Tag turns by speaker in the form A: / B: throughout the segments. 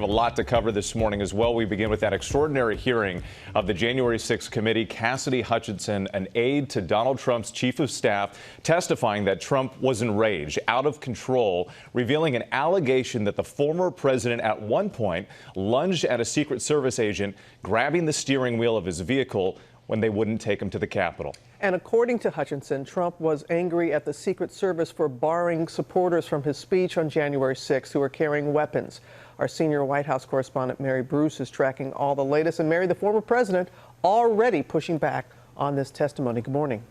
A: A lot to cover this morning as well. We begin with that extraordinary hearing of the January 6th committee. Cassidy Hutchinson, an aide to Donald Trump's chief of staff, testifying that Trump was enraged, out of control, revealing an allegation that the former president at one point lunged at a Secret Service agent, grabbing the steering wheel of his vehicle when they wouldn't take him to the Capitol.
B: And according to Hutchinson, Trump was angry at the Secret Service for barring supporters from his speech on January 6th who were carrying weapons. Our senior White House correspondent Mary Bruce is tracking all the latest. And Mary, the former president, already pushing back on this testimony. Good morning.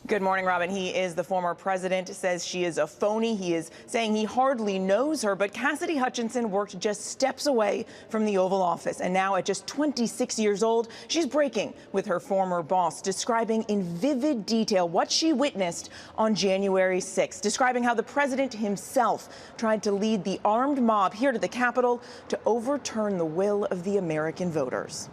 C: Good morning, Robin. He is the former president, says she is a phony. He is saying he hardly knows her. But Cassidy Hutchinson worked just steps away from the Oval Office. And now at just 26 years old, she's breaking with her former boss, describing in vivid detail what she witnessed on January 6th, describing how the president himself tried to lead the armed mob here to the Capitol to overturn the will of the American voters.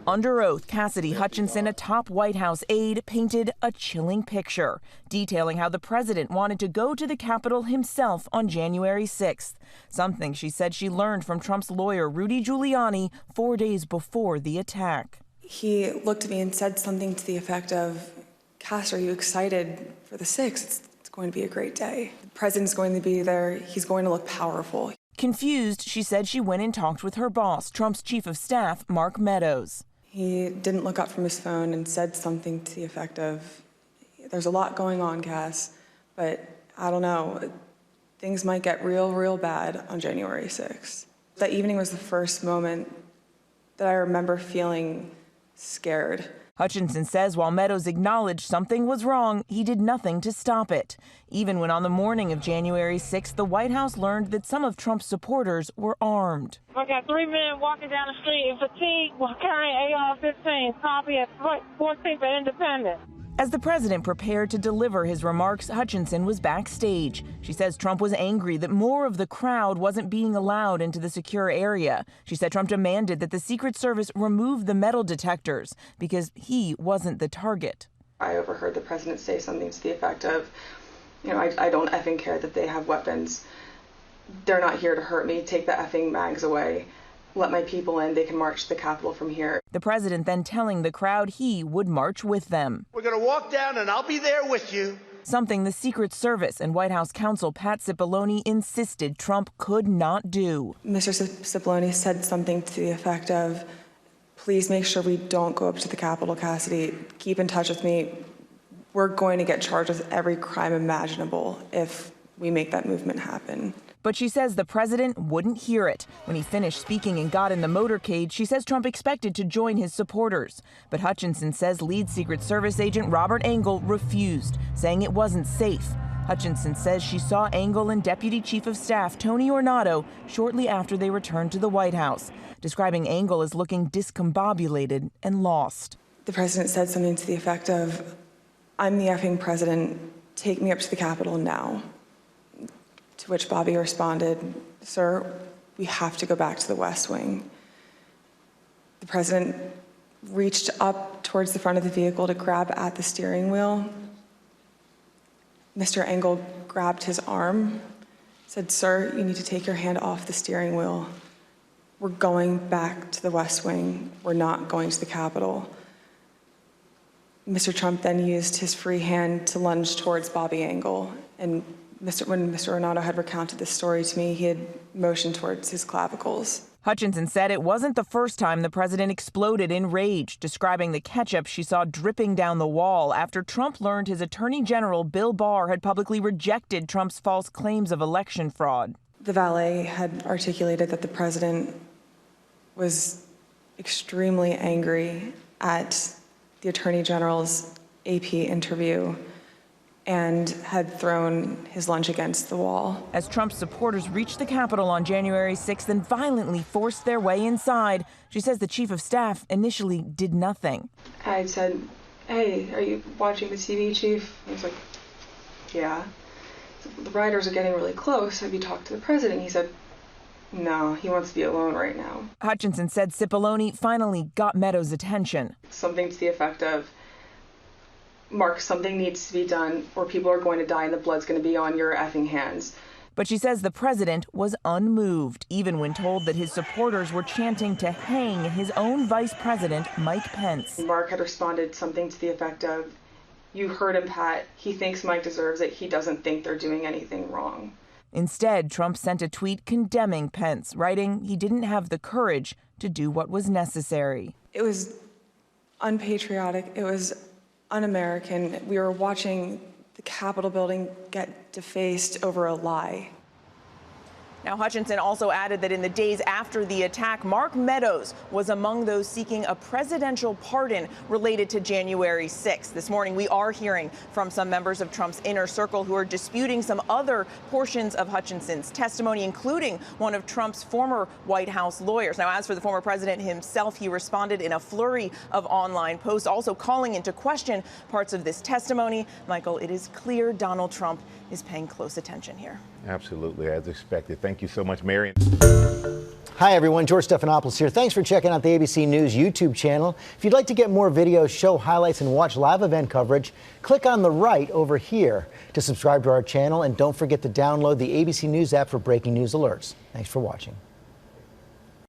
C: Under oath, Cassidy Hutchinson, a top White House aide, painted a chilling picture, detailing how the president wanted to go to the Capitol himself on January 6th, something she said she learned from Trump's lawyer, Rudy Giuliani, 4 days before the attack.
D: He looked at me and said something to the effect of, "Cass, are you excited for the 6th? It's going to be a great day. The president's going to be there. He's going to look powerful."
C: Confused, she said she went and talked with her boss, Trump's chief of staff, Mark Meadows.
D: He didn't look up from his phone and said something to the effect of, "There's a lot going on, Cass, but I don't know. Things might get real bad on January 6th. That evening was the first moment that I remember feeling scared.
C: Hutchinson says while Meadows acknowledged something was wrong, he did nothing to stop it. Even when on the morning of January 6th, the White House learned that some of Trump's supporters were armed.
E: I got 3 men walking down the street in fatigue while carrying AR-15, copy at 14th and Independence.
C: As the president prepared to deliver his remarks, Hutchinson was backstage. She says Trump was angry that more of the crowd wasn't being allowed into the secure area. She said Trump demanded that the Secret Service remove the metal detectors because he wasn't the target.
D: I overheard the president say something to the effect of, I don't effing care that they have weapons. They're not here to hurt me. Take the effing mags away. Let my people in. They can march to the Capitol from here.
C: The president then telling the crowd he would march with them.
F: We're going to walk down and I'll be there with you.
C: Something the Secret Service and White House counsel Pat Cipollone insisted Trump could not do.
D: Mr. Cipollone said something to the effect of, "Please make sure we don't go up to the Capitol, Cassidy. Keep in touch with me. We're going to get charged with every crime imaginable if we make that movement happen."
C: But she says the president wouldn't hear it. When he finished speaking and got in the motorcade, she says Trump expected to join his supporters. But Hutchinson says lead Secret Service agent Robert Engel refused, saying it wasn't safe. Hutchinson says she saw Engel and Deputy Chief of Staff Tony Ornato shortly after they returned to the White House, describing Engel as looking discombobulated and lost.
D: The president said something to the effect of, "I'm the effing president. Take me up to the Capitol now." To which Bobby responded, "Sir, we have to go back to the West Wing." The president reached up towards the front of the vehicle to grab at the steering wheel. Mr. Engel grabbed his arm, said, "Sir, you need to take your hand off the steering wheel. We're going back to the West Wing. We're not going to the Capitol." Mr. Trump then used his free hand to lunge towards Bobby Engel, and when Mr. Ornato had recounted this story to me, he had motioned towards his clavicles.
C: Hutchinson said it wasn't the first time the president exploded in rage, describing the ketchup she saw dripping down the wall after Trump learned his Attorney General Bill Barr had publicly rejected Trump's false claims of election fraud.
D: The valet had articulated that the president was extremely angry at the Attorney General's AP interview and had thrown his lunch against the wall.
C: As Trump's supporters reached the Capitol on January 6th and violently forced their way inside, she says the chief of staff initially did nothing.
D: I said, "Hey, are you watching the TV, Chief?" He was like, "Yeah." "The rioters are getting really close. Have you talked to the president?" He said, "No, he wants to be alone right now."
C: Hutchinson said Cipollone finally got Meadows' attention.
D: Something to the effect of, "Mark, something needs to be done or people are going to die and the blood's going to be on your effing hands."
C: But she says the president was unmoved, even when told that his supporters were chanting to hang his own vice president, Mike Pence.
D: Mark had responded something to the effect of, "You heard him, Pat. He thinks Mike deserves it. He doesn't think they're doing anything wrong."
C: Instead, Trump sent a tweet condemning Pence, writing he didn't have the courage to do what was necessary.
D: It was unpatriotic. It was un-American. We were watching the Capitol building get defaced over a lie.
C: Now, Hutchinson also added that in the days after the attack, Mark Meadows was among those seeking a presidential pardon related to January 6th. This morning, we are hearing from some members of Trump's inner circle who are disputing some other portions of Hutchinson's testimony, including one of Trump's former White House lawyers. Now, as for the former president himself, he responded in a flurry of online posts, also calling into question parts of this testimony. Michael, it is clear Donald Trump is paying close attention here.
G: Absolutely, as expected. Thank you so much, Marion.
H: Hi, everyone. George Stephanopoulos here. Thanks for checking out the ABC News YouTube channel. If you'd like to get more videos, show highlights, and watch live event coverage, click on the right over here to subscribe to our channel. And don't forget to download the ABC News app for breaking news alerts. Thanks for watching.